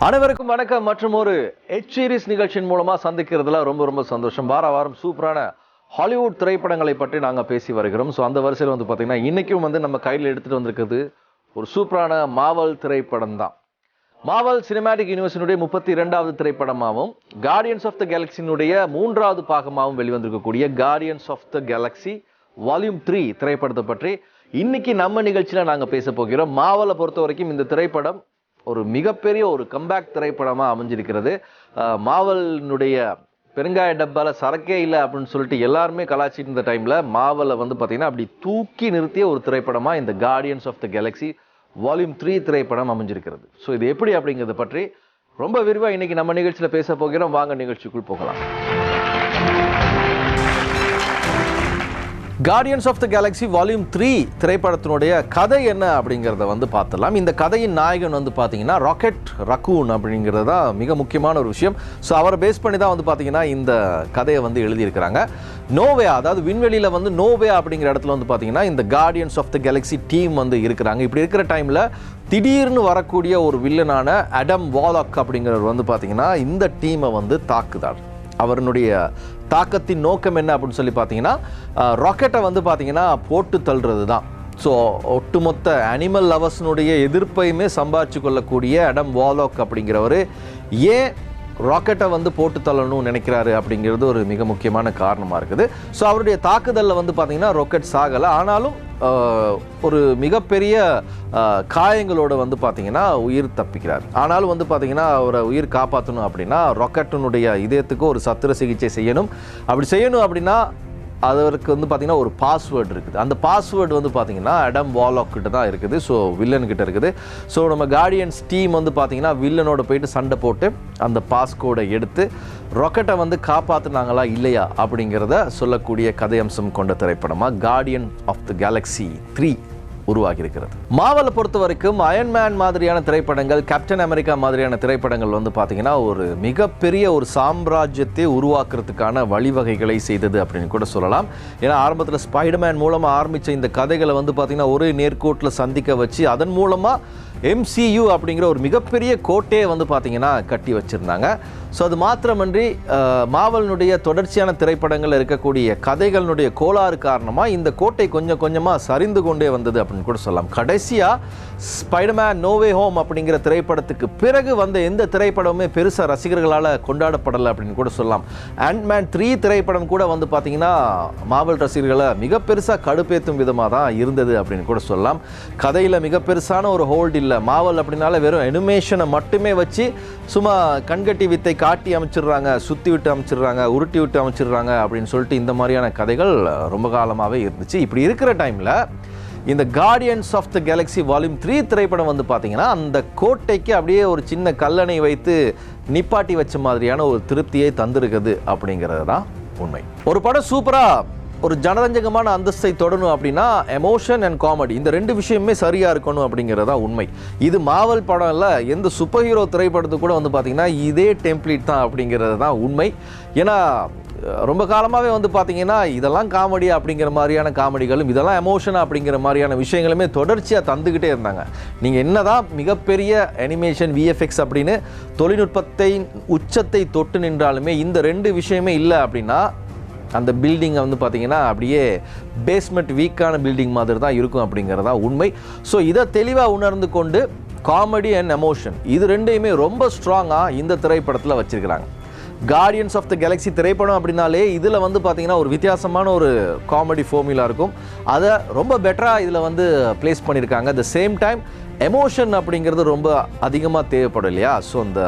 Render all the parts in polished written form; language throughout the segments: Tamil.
அனைவருக்கும் வணக்கம். மற்றும் ஒரு எச் சீரிஸ் நிகழ்ச்சியின் மூலமா சந்திக்கிறதுல ரொம்ப சந்தோஷம். வாரம் சூப்பரான ஹாலிவுட் திரைப்படங்களை பற்றி நாங்கள் பேசி வருகிறோம். ஸோ அந்த வரிசையில் பார்த்தீங்கன்னா இன்றைக்கும் நம்ம கையில் எடுத்துகிட்டு வந்திருக்கிறது ஒரு சூப்பரான மாவல் திரைப்படம் தான். மாவல் சினிமேட்டிக் யூனிவர்ஸினுடைய 32வது திரைப்படமாகவும் கார்டியன்ஸ் ஆஃப் த கேலக்சியினுடைய 3வது பாகமாகவும் வெளிவந்திருக்கக்கூடிய Guardians of the Galaxy volume 3 திரைப்படத்தை பற்றி இன்னைக்கு நம்ம நிகழ்ச்சியில் நாங்கள் பேச போகிறோம். மாவலை பொறுத்த வரைக்கும் இந்த திரைப்படம் ஒரு மிகப்பெரிய ஒரு கம்பேக் திரைப்படமாக அமைஞ்சிருக்கிறது. மாவலினுடைய பெருங்காய டப்பால சரக்கே இல்லை அப்படின்னு சொல்லிட்டு எல்லாருமே கலாச்சிட்டு இருந்த டைமில் மாவலை பார்த்தீங்கன்னா அப்படி தூக்கி நிறுத்திய ஒரு திரைப்படமாக இந்த Guardians of the Galaxy volume 3 திரைப்படம் அமைஞ்சிருக்கிறது. ஸோ இது எப்படி அப்படிங்கிறத பற்றி ரொம்ப விரிவாக இன்னைக்கு நம்ம நிகழ்ச்சியில் பேச போகிறோம். வாங்க நிகழ்ச்சிக்குள் போகலாம். Guardians of the Galaxy volume 3 திரைப்படத்தினுடைய கதை என்ன அப்படிங்கிறத பார்த்துடலாம். இந்த கதையின் நாயகன் பார்த்தீங்கன்னா ராக்கெட் ரக்கூன் அப்படிங்கிறது தான் மிக முக்கியமான ஒரு விஷயம். ஸோ அவரை பேஸ் பண்ணி தான் பார்த்தீங்கன்னா இந்த கதையை எழுதியிருக்கிறாங்க. நோவே, அதாவது விண்வெளியில் நோவே அப்படிங்கிற இடத்துல பார்த்தீங்கன்னா இந்த Guardians of the Galaxy team இருக்கிறாங்க. இப்படி இருக்கிற டைமில் திடீர்னு வரக்கூடிய ஒரு வில்லனான அடம் வாலாக் அப்படிங்கிறவர் பார்த்தீங்கன்னா இந்த டீமை தாக்குதார். அவருடைய தாக்கத்தின் நோக்கம் என்ன அப்படின்னு சொல்லி பார்த்தீங்கன்னா ராக்கெட்டை பார்த்தீங்கன்னா போட்டு தள்ளுறது தான். ஸோ ஒட்டுமொத்த அனிமல் லவர்ஸ்னுடைய எதிர்ப்பையுமே சம்பாதிச்சு கொள்ளக்கூடிய அடம் வாலாக் அப்படிங்கிறவர் ஏன் ராக்கெட்டை போட்டு தள்ளணும்னு நினைக்கிறாரு அப்படிங்கிறது ஒரு மிக முக்கியமான காரணமாக இருக்குது. ஸோ அவருடைய தாக்குதலில் பார்த்தீங்கன்னா ராக்கெட் சாகலை, ஆனாலும் ஒரு மிகப்பெரிய காயங்களோடு பார்த்தீங்கன்னா உயிர் தப்பிக்கிறார். ஆனாலும் பார்த்தீங்கன்னா அவரை உயிர் காப்பாற்றணும் அப்படின்னா ராக்கெட்டினுடைய இதயத்துக்கு ஒரு சத்திர சிகிச்சை செய்யணும். அப்படி செய்யணும் அப்படின்னா அதற்கு பார்த்தீங்கன்னா ஒரு பாஸ்வேர்டு இருக்குது. அந்த பாஸ்வேர்டு பார்த்தீங்கன்னா அடம் வாலாக் கிட்ட தான் இருக்குது. ஸோ வில்லன் கிட்ட இருக்குது. ஸோ நம்ம கார்டியன்ஸ் டீம் பார்த்தீங்கன்னா வில்லனோட போயிட்டு சண்டை போட்டு அந்த பாஸ்கோடை எடுத்து ராக்கெட்டை காப்பாற்றினாங்களா இல்லையா அப்படிங்கிறத சொல்லக்கூடிய கதை அம்சம் கொண்ட திரைப்படமாக கார்டியன் ஆஃப் த கேலக்சி 3 உருவாகி இருக்கிறது. மாவலை பொறுத்த வரைக்கும் அயன்மேன் மாதிரியான திரைப்படங்கள், கேப்டன் அமெரிக்கா மாதிரியான திரைப்படங்கள் பார்த்தீங்கன்னா ஒரு மிகப்பெரிய ஒரு சாம்ராஜ்யத்தை உருவாக்குறதுக்கான வழிவகைகளை செய்தது அப்படின்னு கூட சொல்லலாம். ஏன்னா ஆரம்பத்தில் ஸ்பைடர்மேன் மூலமாக ஆரம்பித்த இந்த கதைகளை பார்த்தீங்கன்னா ஒரு நேர்கோட்டில் சந்திக்க வச்சு அதன் மூலமாக MCU அப்படிங்கிற ஒரு மிகப்பெரிய கோட்டையை பார்த்தீங்கன்னா கட்டி வச்சுருந்தாங்க. ஸோ அது மாத்திரமன்றி மாவலினுடைய தொடர்ச்சியான திரைப்படங்கள் இருக்கக்கூடிய கதைகளினுடைய கோளாறு காரணமாக இந்த கோட்டை கொஞ்சம் கொஞ்சமாக சரிந்து கொண்டே வந்தது அப்படின்னு கூட சொல்லலாம். கடைசியாக ஸ்பைடர்மேன் நோவே ஹோம் அப்படிங்கிற திரைப்படத்துக்கு பிறகு வந்த எந்த திரைப்படமுமே பெருசாக ரசிகர்களால் கொண்டாடப்படலை அப்படின்னு கூட சொல்லலாம். ஆண்ட்மேன் 3 திரைப்படம் கூட பார்த்தீங்கன்னா மாவல் ரசிகர்களை மிக பெருசாக கடுப்பேற்றும் விதமாக தான் இருந்தது அப்படின்னு கூட சொல்லலாம். கதையில் மிக பெருசான ஒரு ஹோல்டு இல்லை. மாவல் அப்படின்னால வெறும் அனிமேஷனை மட்டுமே வச்சு சும்மா கண்கட்டி வித்தை காட்டி அமைச்சிடுறாங்க, சுற்றி விட்டு அமைச்சிடுறாங்க, உருட்டி விட்டு அமைச்சிடுறாங்க அப்படின்னு சொல்லிட்டு இந்த மாதிரியான கதைகள் ரொம்ப காலமாகவே இருந்துச்சு. இப்படி இருக்கிற டைமில் இந்த Guardians of the Galaxy volume 3 திரைப்படம் பார்த்தீங்கன்னா அந்த கோட்டைக்கு அப்படியே ஒரு சின்ன கல்லணை வைத்து நிப்பாட்டி வச்ச மாதிரியான ஒரு திருப்தியை தந்திருக்குது அப்படிங்கிறது தான் உண்மை. ஒரு படம் சூப்பராக ஒரு ஜனரஞ்சகமான அந்தஸ்தை தொடணும் அப்படின்னா எமோஷன் அண்ட் காமெடி இந்த 2 விஷயமே சரியாக இருக்கணும் அப்படிங்கிறது தான் உண்மை. இது மாவல் படம் இல்லை, எந்த சூப்பர் ஹீரோ திரைப்படத்துக்கு கூட பார்த்தீங்கன்னா இதே டெம்ப்ளேட் தான் அப்படிங்கிறது தான் உண்மை. ஏன்னா ரொம்ப காலமாகவே பார்த்தீங்கன்னா இதெல்லாம் காமெடி அப்படிங்கிற மாதிரியான காமெடிகளும் இதெல்லாம் எமோஷன் அப்படிங்கிற மாதிரியான விஷயங்களுமே தொடர்ச்சியாக தந்துக்கிட்டே இருந்தாங்க. நீங்கள் என்னதான் மிகப்பெரிய அனிமேஷன் VFX அப்படின்னு தொழில்நுட்பத்தை உச்சத்தை தொட்டு நின்றாலுமே இந்த 2 விஷயமே இல்லை அப்படின்னா அந்த பில்டிங்கை பார்த்தீங்கன்னா அப்படியே பேஸ்மெண்ட் வீக்கான பில்டிங் மாதிரி தான் இருக்கும் அப்படிங்கிறதா உண்மை. ஸோ இதை தெளிவாக உணர்ந்து கொண்டு காமெடி அண்ட் எமோஷன் இது 2யுமே ரொம்ப ஸ்ட்ராங்காக இந்த திரைப்படத்தில் வச்சுருக்கிறாங்க. கார்டியன்ஸ் ஆஃப் த கேலக்சி திரைப்படம் அப்படின்னாலே இதில் பார்த்தீங்கன்னா ஒரு வித்தியாசமான ஒரு காமெடி ஃபார்முலா இருக்கும். அதை ரொம்ப பெட்டராக இதில் ப்ளேஸ் பண்ணியிருக்காங்க. At the same time emotion அப்படிங்கிறது ரொம்ப அதிகமாக தேவைப்படும் இல்லையா? ஸோ அந்த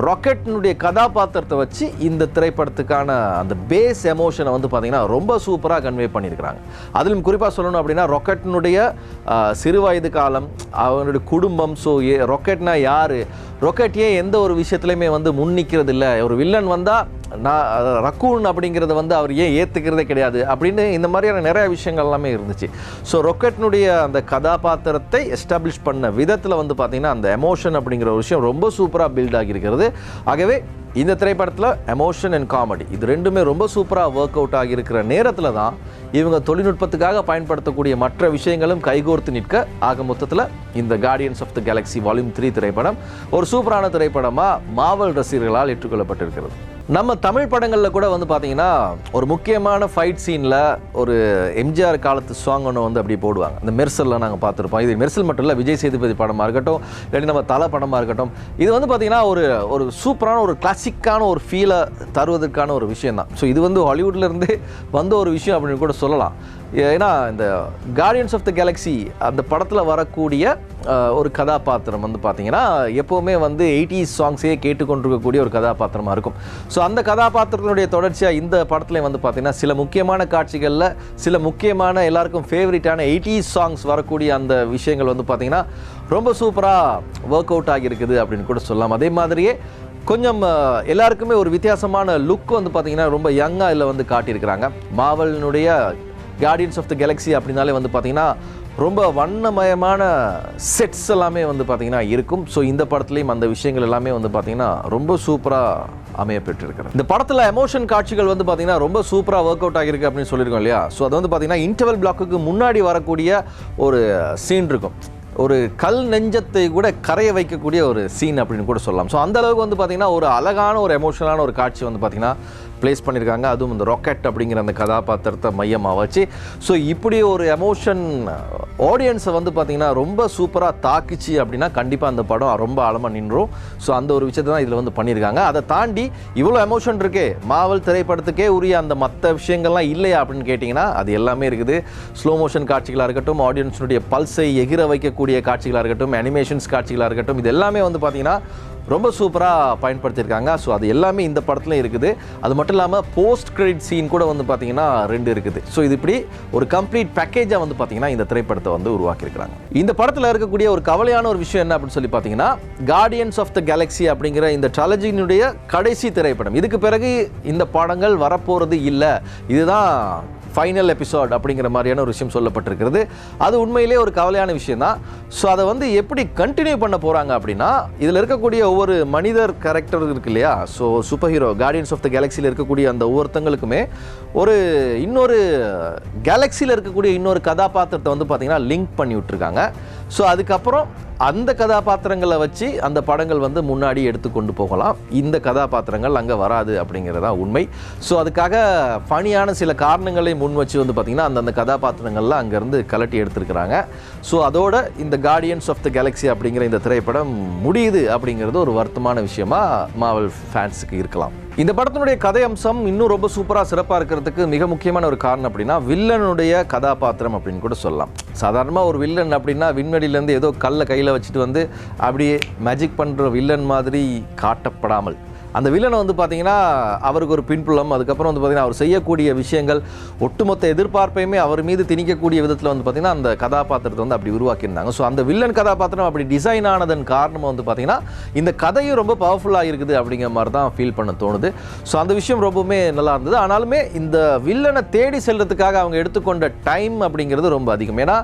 ராக்கெட்டினுடைய கதாபாத்திரத்தை வச்சு இந்த திரைப்படத்துக்கான அந்த பேஸ் எமோஷனை பார்த்தீங்கன்னா ரொம்ப சூப்பராக கன்வே பண்ணியிருக்கிறாங்க. அதிலும் குறிப்பாக சொல்லணும் அப்படின்னா ராக்கெட்டினுடைய சிறு வயது காலம், அவனுடைய குடும்பம், ஸோ ராக்கெட்னா யார், ராக்கெட் ஏன் எந்த ஒரு விஷயத்துலையுமே முன் நிற்கிறது இல்லை, ஒரு வில்லன் வந்தால் நான் ரக்கூன் அப்படிங்கிறத அவர் ஏன் ஏற்றுக்கிறதே கிடையாது அப்படின்னு இந்த மாதிரியான நிறைய விஷயங்கள் எல்லாமே இருந்துச்சு. ஸோ ராக்கெட்டினுடைய அந்த கதாபாத்திரத்தை எஸ்டாப்ளிஷ் பண்ண விதத்தில் பார்த்தீங்கன்னா அந்த எமோஷன் அப்படிங்கிற ஒரு விஷயம் ரொம்ப சூப்பராக பில்ட் ஆகியிருக்கிறது. ஆகவே இந்த திரைப்படத்தில் எமோஷன் அண்ட் காமெடி இது ரெண்டுமே ரொம்ப சூப்பராக ஒர்க் அவுட் ஆகியிருக்கிற நேரத்தில் தான் இவங்க தொழில்நுட்பத்துக்காக பயன்படுத்தக்கூடிய மற்ற விஷயங்களும் கைகோர்த்து நிற்க ஆக மொத்தத்தில் இந்த Guardians of the Galaxy volume 3 திரைப்படம் ஒரு சூப்பரான திரைப்படமாக மார்வல் ரசிகர்களால் ஏற்றுக்கொள்ளப்பட்டிருக்கிறது. நம்ம தமிழ் படங்களில் கூட வந்து பார்த்தீங்கன்னா ஒரு முக்கியமான ஃபைட் சீனில் ஒரு எம்ஜிஆர் காலத்து சாங் ஒன்று வந்து அப்படி போடுவாங்க. இந்த மெர்சலில் நாங்கள் பார்த்துருப்போம். இது மெர்சல் மட்டும் இல்லை, விஜய் சேதுபதி படமாக இருக்கட்டும், இல்லாட்டி நம்ம தலை படமாக இருக்கட்டும், இது வந்து பார்த்தீங்கன்னா ஒரு சூப்பரான ஒரு கிளாசிக்கான ஒரு ஃபீலை தருவதற்கான ஒரு விஷயம் தான். ஸோ இது வந்து ஹாலிவுட்லேருந்து வந்த ஒரு விஷயம் அப்படின்னு கூட சொல்லலாம். ஏன்னா இந்த கார்டியன்ஸ் ஆஃப் த கேலக்ஸி அந்த படத்தில் வரக்கூடிய ஒரு கதாபாத்திரம் வந்து பார்த்தீங்கன்னா எப்போவுமே வந்து 80s சாங்ஸே கேட்டுக்கொண்டிருக்கக்கூடிய ஒரு கதாபாத்திரமாக இருக்கும். ஸோ அந்த கதாபாத்திரத்தினுடைய தொடர்ச்சியாக இந்த படத்தில் வந்து பார்த்தீங்கன்னா சில முக்கியமான காட்சிகளில் சில முக்கியமான எல்லாருக்கும் ஃபேவரட்டான 80s சாங்ஸ் வரக்கூடிய அந்த விஷயங்கள் வந்து பார்த்தீங்கன்னா ரொம்ப சூப்பராக ஒர்க் அவுட் ஆகியிருக்குது அப்படின்னு கூட சொல்லலாம். அதே மாதிரியே கொஞ்சம் எல்லாருக்குமே ஒரு வித்தியாசமான லுக் வந்து பார்த்தீங்கன்னா ரொம்ப யங்காக இதில் வந்து காட்டியிருக்கிறாங்க. மார்வலினுடைய கார்டியன்ஸ் ஆஃப் த கேலக்ஸி அப்படின்னாலே வந்து பார்த்தீங்கன்னா ரொம்ப வண்ணமயமான செட்ஸ் எல்லாமே வந்து பார்த்தீங்கன்னா இருக்கும். ஸோ இந்த படத்துலேயும் அந்த விஷயங்கள் எல்லாமே வந்து பார்த்தீங்கன்னா ரொம்ப சூப்பராக அமையப்பெற்றிருக்கிறது. இந்த படத்தில் எமோஷன் காட்சிகள் வந்து பார்த்தீங்கன்னா ரொம்ப சூப்பராக ஒர்க் அவுட் ஆகியிருக்கு அப்படின்னு சொல்லியிருக்கோம் இல்லையா. ஸோ அது வந்து பார்த்தீங்கன்னா இன்டர்வல் பிளாக்குக்கு முன்னாடி வரக்கூடிய ஒரு சீன் இருக்கும். ஒரு கல் நெஞ்சத்தை கூட கரைய வைக்கக்கூடிய ஒரு சீன் அப்படின்னு கூட சொல்லலாம். ஸோ அந்த அளவுக்கு வந்து பார்த்தீங்கன்னா ஒரு அழகான ஒரு எமோஷனலான ஒரு காட்சி வந்து பார்த்தீங்கன்னா ப்ளேஸ் பண்ணியிருக்காங்க. அதுவும் இந்த ராக்கெட் அப்படிங்கிற அந்த கதாபாத்திரத்தை மையமாக வச்சு. ஸோ இப்படி ஒரு எமோஷன் ஆடியன்ஸை வந்து பார்த்தீங்கன்னா ரொம்ப சூப்பராக தாக்கிச்சு அப்படின்னா கண்டிப்பாக அந்த படம் ரொம்ப ஆழமாக நின்றும். ஸோ அந்த ஒரு விஷயத்தை தான் இதில் வந்து பண்ணியிருக்காங்க. அதை தாண்டி இவ்வளோ எமோஷன் இருக்கே, மார்வல் திரைப்படத்துக்கே உரிய அந்த மற்ற விஷயங்கள்லாம் இல்லையா அப்படின்னு கேட்டிங்கன்னா அது எல்லாமே இருக்குது. ஸ்லோ மோஷன் காட்சிகளாக இருக்கட்டும், ஆடியன்ஸுடைய பல்ஸை எகிர வைக்கக்கூடிய காட்சிகளாக இருக்கட்டும், அனிமேஷன்ஸ் காட்சிகளாக இருக்கட்டும், இது எல்லாமே வந்து பார்த்தீங்கன்னா ரொம்ப சூப்பராக பயன்படுத்தியிருக்காங்க. ஸோ அது எல்லாமே இந்த படத்துலையும் இருக்குது. அது மட்டும் இல்லாமல் போஸ்ட் கிரெடிட் சீன் கூட வந்து பார்த்தீங்கன்னா 2 இருக்குது. ஸோ இது இப்படி ஒரு கம்ப்ளீட் பேக்கேஜாக வந்து பார்த்தீங்கன்னா இந்த திரைப்படத்தை வந்து உருவாக்கியிருக்கிறாங்க. இந்த படத்தில் இருக்கக்கூடிய ஒரு கவலையான ஒரு விஷயம் என்ன அப்படின்னு சொல்லி பார்த்தீங்கன்னா கார்டியன்ஸ் ஆஃப் த கேலக்ஸி அப்படிங்கிற இந்த ட்ராலஜியினுடைய கடைசி திரைப்படம். இதுக்கு பிறகு இந்த படங்கள் வரப்போகிறது இல்லை, இதுதான் ஃபைனல் எபிசோட் அப்படிங்கிற மாதிரியான ஒரு விஷயம் சொல்லப்பட்டிருக்கிறது. அது உண்மையிலே ஒரு கவலையான விஷயம் தான். ஸோ அதை வந்து எப்படி கண்டினியூ பண்ண போகிறாங்க அப்படின்னா இதில் இருக்கக்கூடிய ஒவ்வொரு மனிதர் கேரக்டர் இருக்கு இல்லையா. So super hero Guardians of the கேலக்ஸியில் இருக்கக்கூடிய அந்த ஒவ்வொருத்தங்களுக்குமே ஒரு இன்னொரு கேலக்ஸியில் இருக்கக்கூடிய இன்னொரு கதாபாத்திரத்தை வந்து பார்த்திங்கன்னா லிங்க் பண்ணி விட்டுருக்காங்க. ஸோ அதுக்கப்புறம் அந்த கதாபாத்திரங்களை வச்சு அந்த படங்கள் வந்து முன்னாடி எடுத்துக்கொண்டு போகலாம். இந்த கதாபாத்திரங்கள் அங்கே வராது அப்படிங்கிறதா உண்மை. ஸோ அதுக்காக ஃபனியான சில காரணங்களை முன் வச்சு வந்து பார்த்திங்கன்னா அந்தந்த கதாபாத்திரங்கள்லாம் அங்கேருந்து கலட்டி எடுத்துருக்கிறாங்க. ஸோ அதோட இந்த கார்டியன்ஸ் ஆஃப் த கேலக்ஸி அப்படிங்கிற இந்த திரைப்படம் முடியுது அப்படிங்கிறது ஒரு வருத்தமான விஷயமா மார்வல் ஃபேன்ஸுக்கு இருக்கலாம். இந்த படத்தினுடைய கதை அம்சம் இன்னும் ரொம்ப சூப்பராக சிறப்பாக இருக்கிறதுக்கு மிக முக்கியமான ஒரு காரணம் அப்படின்னா வில்லனுடைய கதாபாத்திரம் அப்படின்னு கூட சொல்லலாம். சாதாரணமாக ஒரு வில்லன் அப்படின்னா விண்வெளியிலேருந்து ஏதோ கல்லை கையில் வச்சுட்டு வந்து அப்படியே மேஜிக் பண்ணுற வில்லன் மாதிரி காட்டப்படாமல் அந்த வில்லனை வந்து பார்த்தீங்கன்னா அவருக்கு ஒரு பின்புலம், அதுக்கப்புறம் வந்து பார்த்தீங்கன்னா அவர் செய்யக்கூடிய விஷயங்கள் ஒட்டுமொத்த எதிர்பார்ப்பையுமே அவர் மீது திணிக்கக்கூடிய விதத்தில் வந்து பார்த்தீங்கன்னா அந்த கதாபாத்திரத்தை வந்து அப்படி உருவாக்கியிருந்தாங்க. ஸோ அந்த வில்லன் கதாபாத்திரம் அப்படி டிசைன் ஆனதன் காரணமாக வந்து பார்த்தீங்கன்னா இந்த கதையும் ரொம்ப பவர்ஃபுல்லாக இருக்குது அப்படிங்கிற மாதிரி தான் ஃபீல் பண்ண தோணுது. ஸோ அந்த விஷயம் ரொம்பவுமே நல்லா இருந்தது. ஆனாலுமே இந்த வில்லனை தேடி செல்றதுக்காக அவங்க எடுத்துக்கொண்ட டைம் அப்படிங்கிறது ரொம்ப அதிகம். ஏன்னா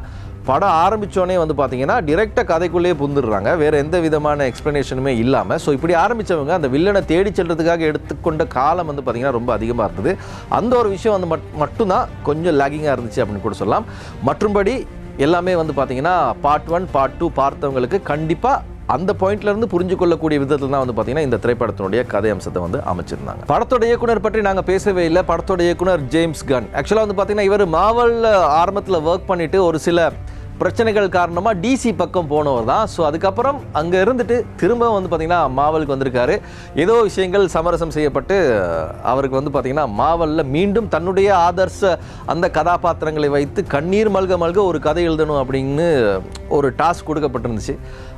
படம் ஆரம்பித்தோடனே வந்து பார்த்தீங்கன்னா டிரெக்டாக கதைக்குள்ளேயே புந்துடுறாங்க, வேறு எந்த விதமான எக்ஸ்ப்ளனேஷனுமே இல்லாமல். ஸோ இப்படி ஆரம்பித்தவங்க அந்த வில்லனை தேடி செல்றதுக்காக எடுத்துக்கொண்ட காலம் வந்து பார்த்தீங்கன்னா ரொம்ப அதிகமாக இருந்தது. அந்த ஒரு விஷயம் வந்து மட்டும்தான் கொஞ்சம் லேகிங்காக இருந்துச்சு அப்படின்னு கூட சொல்லலாம். மற்றும்படி எல்லாமே வந்து பார்த்தீங்கன்னா பார்ட் 1 பார்ட் 2 பார்த்தவங்களுக்கு கண்டிப்பாக அந்த பாயிண்ட்லேருந்து புரிஞ்சு கொள்ளக்கூடிய விதத்தில் தான் வந்து பார்த்தீங்கன்னா இந்த திரைப்படத்தினுடைய கதை அம்சத்தை வந்து அமைச்சிருந்தாங்க. படத்தோட இயக்குனர் பற்றி நாங்கள் பேசவே இல்லை. படத்தோட இயக்குனர் ஜேம்ஸ் கன். ஆக்சுவலாக வந்து பார்த்தீங்கன்னா இவர் மார்வலில் ஆரம்பத்தில் ஒர்க் பண்ணிவிட்டு ஒரு சில பிரச்சனைகள் காரணமாக டிசி பக்கம் போனவர் தான். ஸோ அதுக்கப்புறம் அங்கே இருந்துட்டு திரும்ப வந்து பார்த்திங்கன்னா மார்வலுக்கு வந்திருக்காரு. ஏதோ விஷயங்கள் சமரசம் செய்யப்பட்டு அவருக்கு வந்து பார்த்திங்கன்னா மார்வலில் மீண்டும் தன்னுடைய ஆதர்ச அந்த கதாபாத்திரங்களை வைத்து கண்ணீர் மல்க ஒரு கதை எழுதணும் அப்படின்னு ஒரு டாஸ்க் கொடுக்கப்பட்டிருந்துச்சு.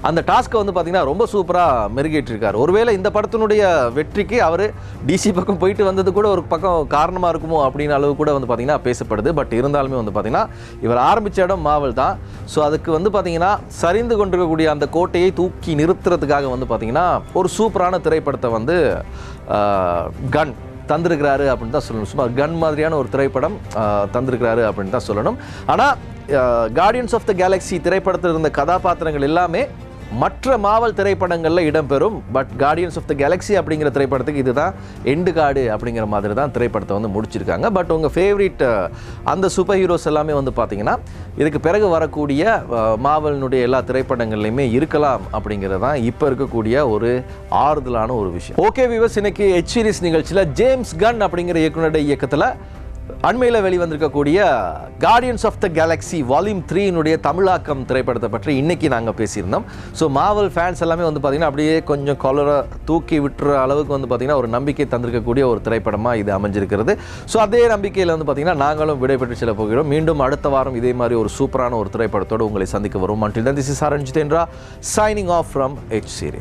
அந்த டாஸ்க்கை வந்து பார்த்திங்கன்னா ரொம்ப சூப்பராக மெருகேற்றிருக்காரு. ஒருவேளை இந்த படத்தினுடைய வெற்றிக்கு அவர் டிசி பக்கம் போயிட்டு வந்தது கூட ஒரு பக்கம் காரணமாக இருக்குமோ அப்படின்னு அளவு கூட வந்து பார்த்திங்கன்னா பேசப்படுது. பட் இருந்தாலுமே வந்து பார்த்திங்கன்னா இவர் ஆரம்பித்த இடம் மார்வல் தான். ஸோ அதுக்கு வந்து பார்த்திங்கன்னா சரிந்து கொண்டிருக்கக்கூடிய அந்த கோட்டையை தூக்கி நிறுத்துறதுக்காக வந்து பார்த்திங்கன்னா ஒரு சூப்பரான திரைப்படத்தை வந்து கன் தந்திருக்கிறாரு அப்படின்னு தான் சொல்லணும். சும்மா கன் மாதிரியான ஒரு திரைப்படம் தந்திருக்கிறாரு அப்படின்னு தான் சொல்லணும். ஆனால் கார்டியன்ஸ் ஆஃப் த கேலக்ஸி திரைப்படத்தில் இருந்த கதாபாத்திரங்கள் எல்லாமே மற்ற மாவல் திரைப்படங்களில் இடம்பெறும். But Guardians of the Galaxy அப்படிங்கிற திரைப்படத்துக்கு இதுதான் எண்டு கார்டு அப்படிங்கிற மாதிரி தான் திரைப்படத்தை வந்து முடிச்சிருக்காங்க. பட் உங்கள் ஃபேவரட் அந்த சூப்பர் ஹீரோஸ் எல்லாமே வந்து பார்த்தீங்கன்னா இதுக்கு பிறகு வரக்கூடிய மாவலினுடைய எல்லா திரைப்படங்கள்லையுமே இருக்கலாம் அப்படிங்கிறது தான் இப்போ இருக்கக்கூடிய ஒரு ஆறுதலான ஒரு விஷயம். ஓகே வியூவர்ஸ், இன்னைக்கு எச் சீரிஸ் நிகழ்ச்சியில் ஜேம்ஸ் கன் அப்படிங்கிற இயக்குனருடைய இயக்கத்தில் அண்மையில் வெளிவந்திருக்கக்கூடிய Guardians of the Galaxy volume 3 தமிழாக்கம் திரைப்படத்தை பற்றி இன்னைக்கு நாங்கள் பேசியிருந்தோம். ஸோ மாவல் ஃபேன்ஸ் எல்லாமே வந்து பார்த்தீங்கன்னா அப்படியே கொஞ்சம் கொலரை தூக்கி விட்டுற அளவுக்கு வந்து பார்த்தீங்கன்னா ஒரு நம்பிக்கை தந்திருக்கக்கூடிய ஒரு திரைப்படமாக இது அமைஞ்சிருக்கிறது. ஸோ அதே நம்பிக்கையில் வந்து பார்த்தீங்கன்னா நாங்களும் விடைபெற்று செல்ல போகிறோம். மீண்டும் அடுத்த வாரம் இதே மாதிரி ஒரு சூப்பரான ஒரு திரைப்படத்தோடு உங்களை சந்திக்க வரும். Until then, this is Saran Jitendra signing off from H Series.